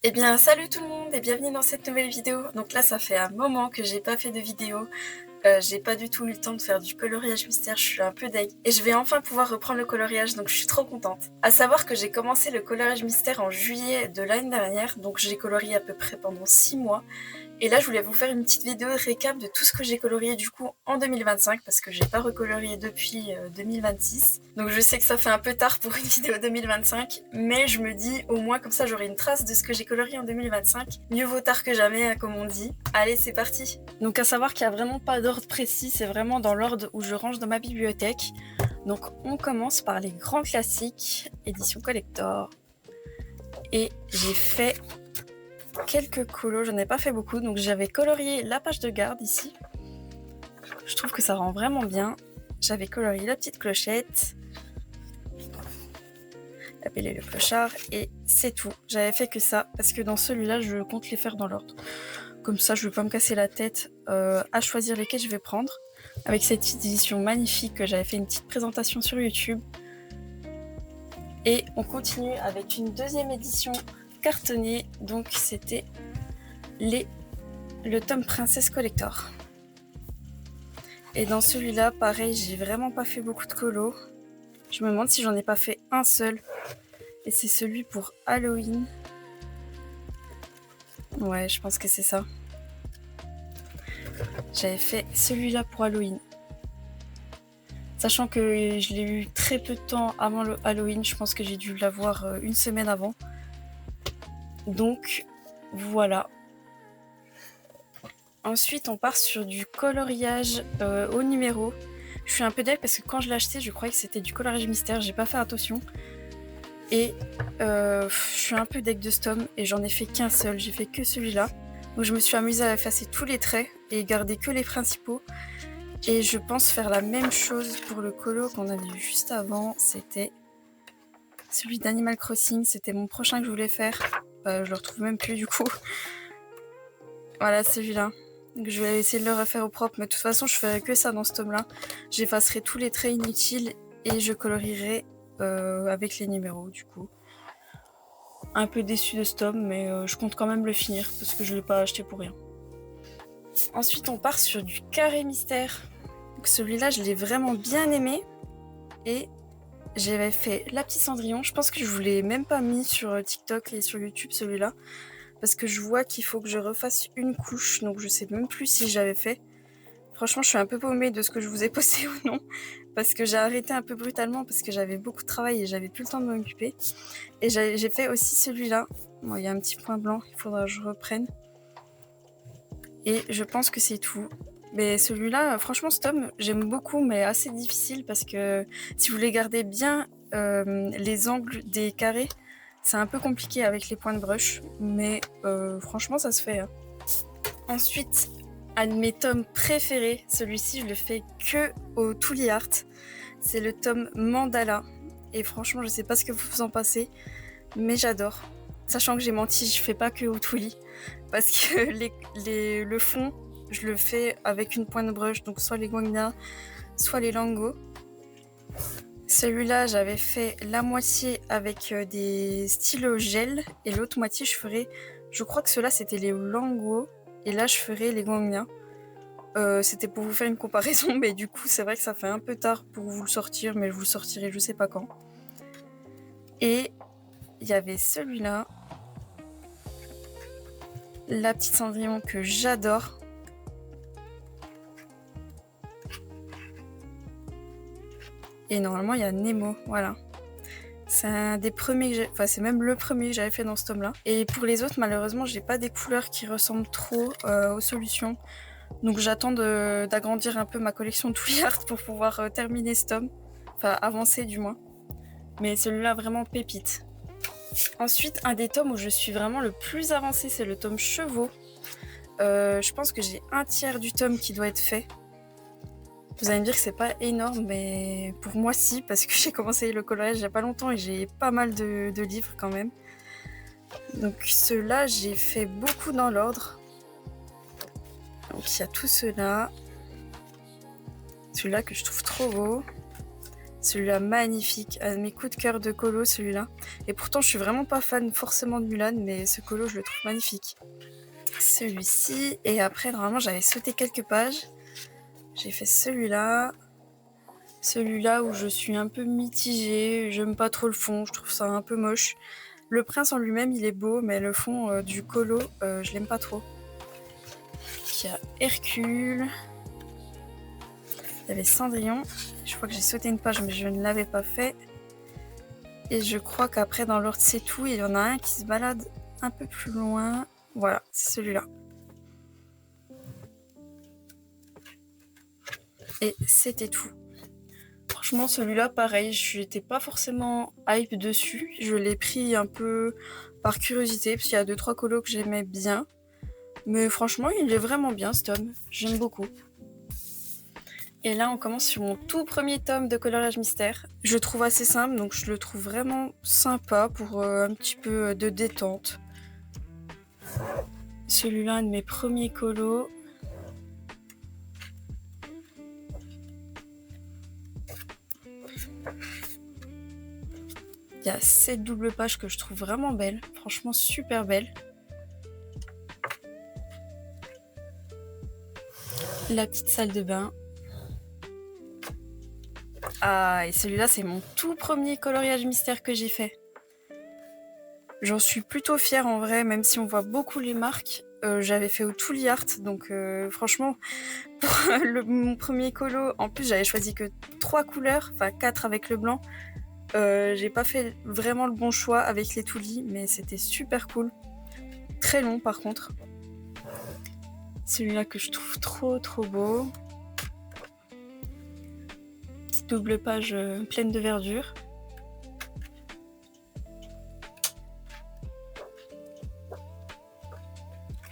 Eh bien, salut tout le monde et bienvenue dans cette nouvelle vidéo. Donc là, ça fait un moment que j'ai pas fait de vidéo. J'ai pas du tout eu le temps de faire du coloriage mystère, je suis un peu deg. Et je vais enfin pouvoir reprendre le coloriage, donc je suis trop contente. À savoir que j'ai commencé le coloriage mystère en juillet de l'année dernière, donc j'ai colorié à peu près pendant 6 mois. Et là, je voulais vous faire une petite vidéo récap de tout ce que j'ai colorié du coup en 2025 parce que j'ai pas recolorié depuis 2026. Donc je sais que ça fait un peu tard pour une vidéo 2025, mais je me dis au moins comme ça j'aurai une trace de ce que j'ai colorié en 2025. Mieux vaut tard que jamais, hein, comme on dit. Allez, c'est parti. Donc à savoir qu'il n'y a vraiment pas d'ordre précis, c'est vraiment dans l'ordre où je range dans ma bibliothèque. Donc on commence par les grands classiques, édition collector. Et j'ai fait quelques colos, j'en ai pas fait beaucoup, donc j'avais colorié la page de garde ici. Je trouve que ça rend vraiment bien. J'avais colorié la petite clochette, appelé le clochard, et c'est tout. J'avais fait que ça, parce que dans celui-là, je compte les faire dans l'ordre. Comme ça, je ne vais pas me casser la tête à choisir lesquels je vais prendre. Avec cette édition magnifique que j'avais fait une petite présentation sur YouTube. Et on continue avec une deuxième édition cartonnée, donc c'était le tome Princesse Collector. Et dans celui-là, pareil, j'ai vraiment pas fait beaucoup de colos. Je me demande si j'en ai pas fait un seul. Et c'est celui pour Halloween. Ouais, je pense que c'est ça. J'avais fait celui-là pour Halloween. Sachant que je l'ai eu très peu de temps avant le Halloween, je pense que j'ai dû l'avoir une semaine avant. Donc voilà. Ensuite, on part sur du coloriage au numéro. Je suis un peu deg parce que quand je l'ai acheté, je croyais que c'était du coloriage mystère. J'ai pas fait attention. Et je suis un peu deg de ce tome et j'en ai fait qu'un seul. J'ai fait que celui-là. Donc je me suis amusée à effacer tous les traits et garder que les principaux. Et je pense faire la même chose pour le colo qu'on avait vu juste avant. C'était celui d'Animal Crossing. C'était mon prochain que je voulais faire. Je le retrouve même plus du coup. Voilà, celui-là. Donc je vais essayer de le refaire au propre. Mais de toute façon, je ferai que ça dans ce tome-là. J'effacerai tous les traits inutiles et je colorierai avec les numéros du coup. Un peu déçu de ce tome, mais je compte quand même le finir parce que je ne l'ai pas acheté pour rien. Ensuite, on part sur du carré mystère. Donc celui-là, je l'ai vraiment bien aimé. Et j'avais fait la petite Cendrillon. Je pense que je vous l'ai même pas mis sur TikTok et sur YouTube celui-là. Parce que je vois qu'il faut que je refasse une couche. Donc je sais même plus si j'avais fait. Franchement, je suis un peu paumée de ce que je vous ai posté ou non. Parce que j'ai arrêté un peu brutalement parce que j'avais beaucoup de travail et j'avais plus le temps de m'occuper. Et j'ai fait aussi celui-là. Bon, il y a un petit point blanc, il faudra que je reprenne. Et je pense que c'est tout. Mais celui-là, franchement, ce tome, j'aime beaucoup, mais assez difficile parce que si vous voulez garder bien les angles des carrés, c'est un peu compliqué avec les points de brush. Mais franchement, ça se fait. Hein. Ensuite, un de mes tomes préférés, celui-ci, je le fais que au Tooly Art. C'est le tome Mandala. Et franchement, je sais pas ce que vous en pensez, mais j'adore. Sachant que j'ai menti, je fais pas que au Tooly. Parce que le fond, je le fais avec une pointe de brush, donc soit les Guangna, soit les Lango. Celui-là, j'avais fait la moitié avec des stylos gel, et l'autre moitié, je crois que ceux-là, c'était les Lango, et là, je ferai les Guangna. C'était pour vous faire une comparaison, mais du coup, c'est vrai que ça fait un peu tard pour vous le sortir, mais je vous le sortirai je sais pas quand. Et il y avait celui-là, la petite Cendrillon que j'adore. Et normalement, il y a Nemo, voilà. C'est un des premiers que j'ai... Enfin, c'est même le premier que j'avais fait dans ce tome-là. Et pour les autres, malheureusement, j'ai pas des couleurs qui ressemblent trop aux solutions. Donc j'attends d'agrandir un peu ma collection de Tooly Art pour pouvoir terminer ce tome. Enfin, avancer du moins. Mais celui-là, vraiment pépite. Ensuite, un des tomes où je suis vraiment le plus avancée, c'est le tome Chevaux. Je pense que j'ai un tiers du tome qui doit être fait. Vous allez me dire que c'est pas énorme, mais pour moi si, parce que j'ai commencé le coloriage il y a pas longtemps et j'ai pas mal de livres quand même. Donc ceux-là, j'ai fait beaucoup dans l'ordre. Donc il y a tout ceux-là. Celui-là que je trouve trop beau. Celui-là, magnifique. Un de mes coups de cœur de colo, celui-là. Et pourtant, je suis vraiment pas fan forcément de Mulan, mais ce colo, je le trouve magnifique. Celui-ci. Et après, normalement, j'avais sauté quelques pages. J'ai fait celui-là. Celui-là où je suis un peu mitigée. J'aime pas trop le fond. Je trouve ça un peu moche. Le prince en lui-même, il est beau, mais le fond du colo, je l'aime pas trop. Il y a Hercule. Il y avait Cendrillon. Je crois que j'ai sauté une page, mais je ne l'avais pas fait. Et je crois qu'après, dans l'ordre, c'est tout. Il y en a un qui se balade un peu plus loin. Voilà, c'est celui-là. Et c'était tout. Franchement, celui-là, pareil, je n'étais pas forcément hype dessus. Je l'ai pris un peu par curiosité, parce qu'il y a 2-3 colos que j'aimais bien. Mais franchement, il est vraiment bien, ce tome. J'aime beaucoup. Et là, on commence sur mon tout premier tome de coloriage mystère. Je le trouve assez simple, donc je le trouve vraiment sympa pour un petit peu de détente. Celui-là, un de mes premiers colos. Il y a cette double page que je trouve vraiment belle. Franchement, super belle. La petite salle de bain. Ah, et celui-là, c'est mon tout premier coloriage mystère que j'ai fait. J'en suis plutôt fière en vrai, même si on voit beaucoup les marques. J'avais fait au Tooly Art, donc franchement, pour mon premier colo, en plus j'avais choisi que 3 couleurs, enfin 4 avec le blanc. J'ai pas fait vraiment le bon choix avec les Tooly, mais c'était super cool. Très long par contre. Celui-là que je trouve trop beau. Petite double page pleine de verdure.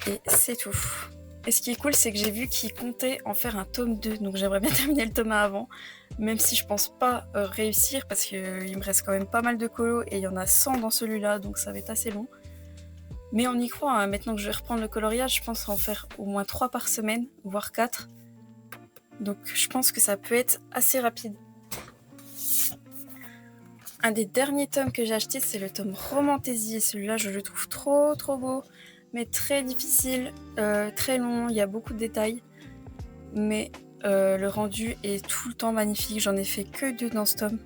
Et c'est tout. Et ce qui est cool, c'est que j'ai vu qu'il comptait en faire un tome 2, donc j'aimerais bien terminer le tome 1 avant, même si je pense pas réussir, parce qu'il me reste quand même pas mal de colos, et il y en a 100 dans celui-là, donc ça va être assez long. Mais on y croit, hein. Maintenant que je vais reprendre le coloriage, je pense en faire au moins 3 par semaine, voire 4. Donc je pense que ça peut être assez rapide. Un des derniers tomes que j'ai acheté, c'est le tome Romantaisie, et celui-là, je le trouve trop beau. Mais très difficile, très long, il y a beaucoup de détails, mais le rendu est tout le temps magnifique. J'en ai fait que 2 dans ce tome.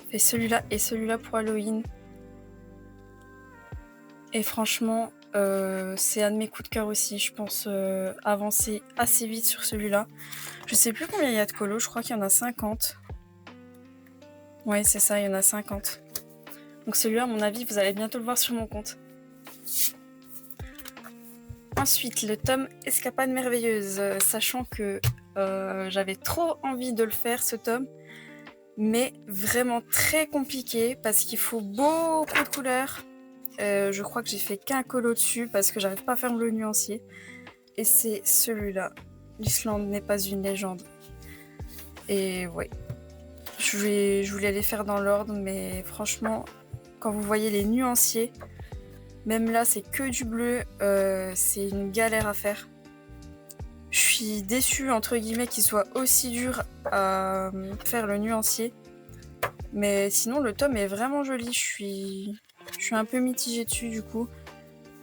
J'ai fait celui-là et celui-là pour Halloween. Et franchement, c'est un de mes coups de cœur aussi. Je pense avancer assez vite sur celui-là. Je sais plus combien il y a de colos, je crois qu'il y en a 50. Ouais, c'est ça, il y en a 50. Donc celui-là, à mon avis, vous allez bientôt le voir sur mon compte. Ensuite, le tome Escapade merveilleuse, sachant que j'avais trop envie de le faire, ce tome, mais vraiment très compliqué parce qu'il faut beaucoup de couleurs. Je crois que j'ai fait qu'un colo dessus parce que j'arrive pas à faire le nuancier. Et c'est celui-là. L'Islande n'est pas une légende. Et ouais, je voulais les faire dans l'ordre, mais franchement, quand vous voyez les nuanciers, même là, c'est que du bleu, c'est une galère à faire. Je suis déçue, entre guillemets, qu'il soit aussi dur à faire le nuancier. Mais sinon, le tome est vraiment joli. Je suis un peu mitigée dessus, du coup.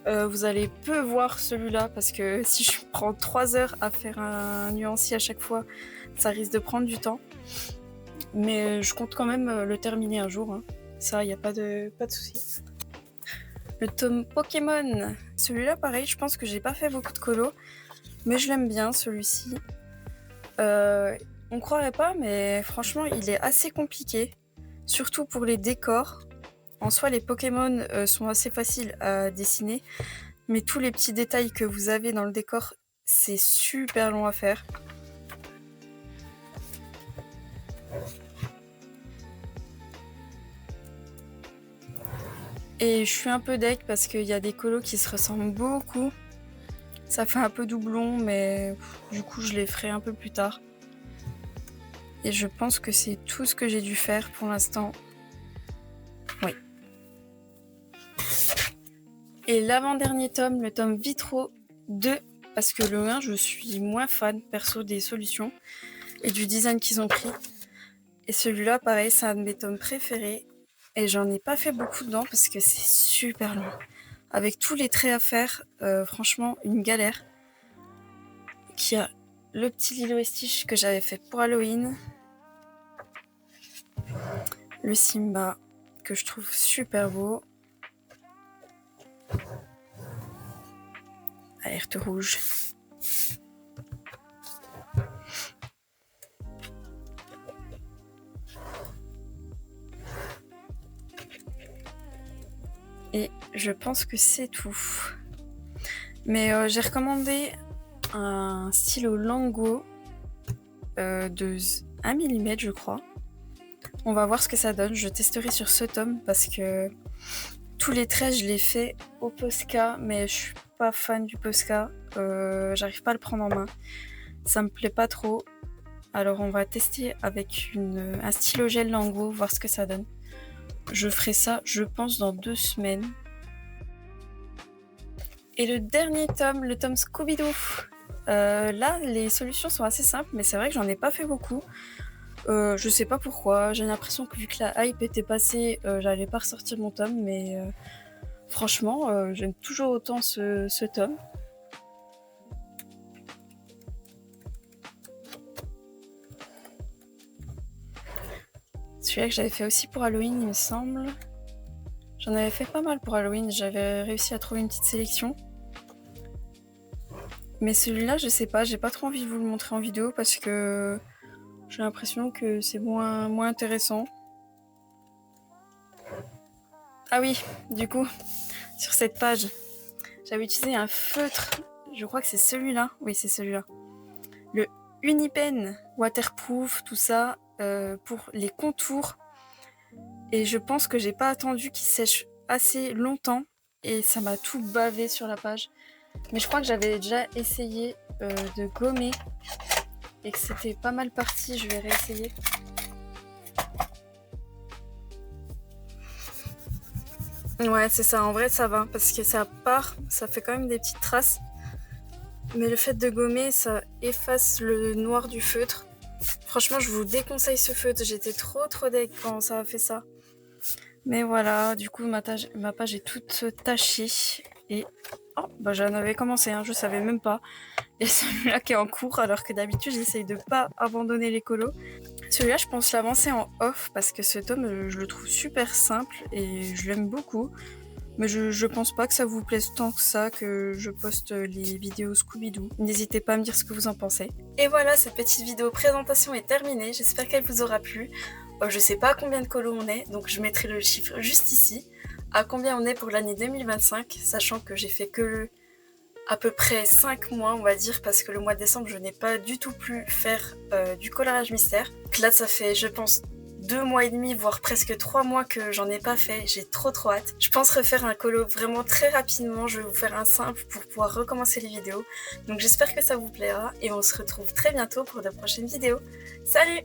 Vous allez peu voir celui-là, parce que si je prends 3 heures à faire un nuancier à chaque fois, ça risque de prendre du temps. Mais je compte quand même le terminer un jour, hein. Ça, il n'y a pas de souci. Le tome Pokémon, celui-là pareil, je pense que j'ai pas fait beaucoup de colos, mais je l'aime bien celui-ci. On croirait pas, mais franchement il est assez compliqué, surtout pour les décors. En soi les Pokémon sont assez faciles à dessiner, mais tous les petits détails que vous avez dans le décor, c'est super long à faire. Et je suis un peu deg parce qu'il y a des colos qui se ressemblent beaucoup. Ça fait un peu doublon, mais du coup je les ferai un peu plus tard. Et je pense que c'est tout ce que j'ai dû faire pour l'instant. Oui. Et l'avant-dernier tome, le tome Vitro 2, parce que le 1, je suis moins fan perso des solutions et du design qu'ils ont pris. Et celui-là, pareil, c'est un de mes tomes préférés. Et j'en ai pas fait beaucoup dedans parce que c'est super long. Avec tous les traits à faire, franchement, une galère. Qui a le petit Lilo et Stitch que j'avais fait pour Halloween. Le Simba que je trouve super beau. Alerte rouge. Et je pense que c'est tout. Mais j'ai recommandé un stylo Lango de 1 mm je crois. On va voir ce que ça donne. Je testerai sur ce tome parce que tous les traits je les fais au Posca, mais je suis pas fan du Posca. J'arrive pas à le prendre en main. Ça me plaît pas trop. Alors on va tester avec un stylo gel Lango, voir ce que ça donne. Je ferai ça, je pense, dans 2 semaines. Et le dernier tome, le tome Scooby-Doo. Là, les solutions sont assez simples, mais c'est vrai que j'en ai pas fait beaucoup. Je sais pas pourquoi. J'ai l'impression que vu que la hype était passée, j'allais pas ressortir mon tome, mais franchement, j'aime toujours autant ce tome. Celui-là que j'avais fait aussi pour Halloween, il me semble. J'en avais fait pas mal pour Halloween, j'avais réussi à trouver une petite sélection. Mais celui-là, je sais pas, j'ai pas trop envie de vous le montrer en vidéo parce que j'ai l'impression que c'est moins intéressant. Ah oui, du coup, sur cette page, j'avais utilisé un feutre, je crois que c'est celui-là. Oui, c'est celui-là. Le Unipen waterproof, tout ça, pour les contours. Et je pense que j'ai pas attendu qu'il sèche assez longtemps et ça m'a tout bavé sur la page. Mais je crois que j'avais déjà essayé de gommer et que c'était pas mal parti. Je vais réessayer. Ouais, c'est ça. En vrai, ça va parce que ça part, ça fait quand même des petites traces. Mais le fait de gommer, ça efface le noir du feutre. Franchement, je vous déconseille ce feutre. J'étais trop deg quand ça a fait ça. Mais voilà, du coup, ma page est toute tachée. Et oh, bah j'en avais commencé, hein, je savais même pas. Il y a celui-là qui est en cours, alors que d'habitude, j'essaye de pas abandonner les colos. Celui-là, je pense l'avancer en off parce que ce tome, je le trouve super simple et je l'aime beaucoup. Mais je pense pas que ça vous plaise tant que ça que je poste les vidéos Scooby-Doo. N'hésitez pas à me dire ce que vous en pensez. Et voilà, cette petite vidéo présentation est terminée. J'espère qu'elle vous aura plu. Je sais pas à combien de colos on est, donc je mettrai le chiffre juste ici. À combien on est pour l'année 2025, sachant que j'ai fait que à peu près 5 mois, on va dire, parce que le mois de décembre, je n'ai pas du tout pu faire du coloriage mystère. Donc là, ça fait, je pense, 2 mois et demi, voire presque 3 mois que j'en ai pas fait. J'ai trop hâte. Je pense refaire un colo vraiment très rapidement. Je vais vous faire un simple pour pouvoir recommencer les vidéos. Donc j'espère que ça vous plaira et on se retrouve très bientôt pour de prochaines vidéos. Salut!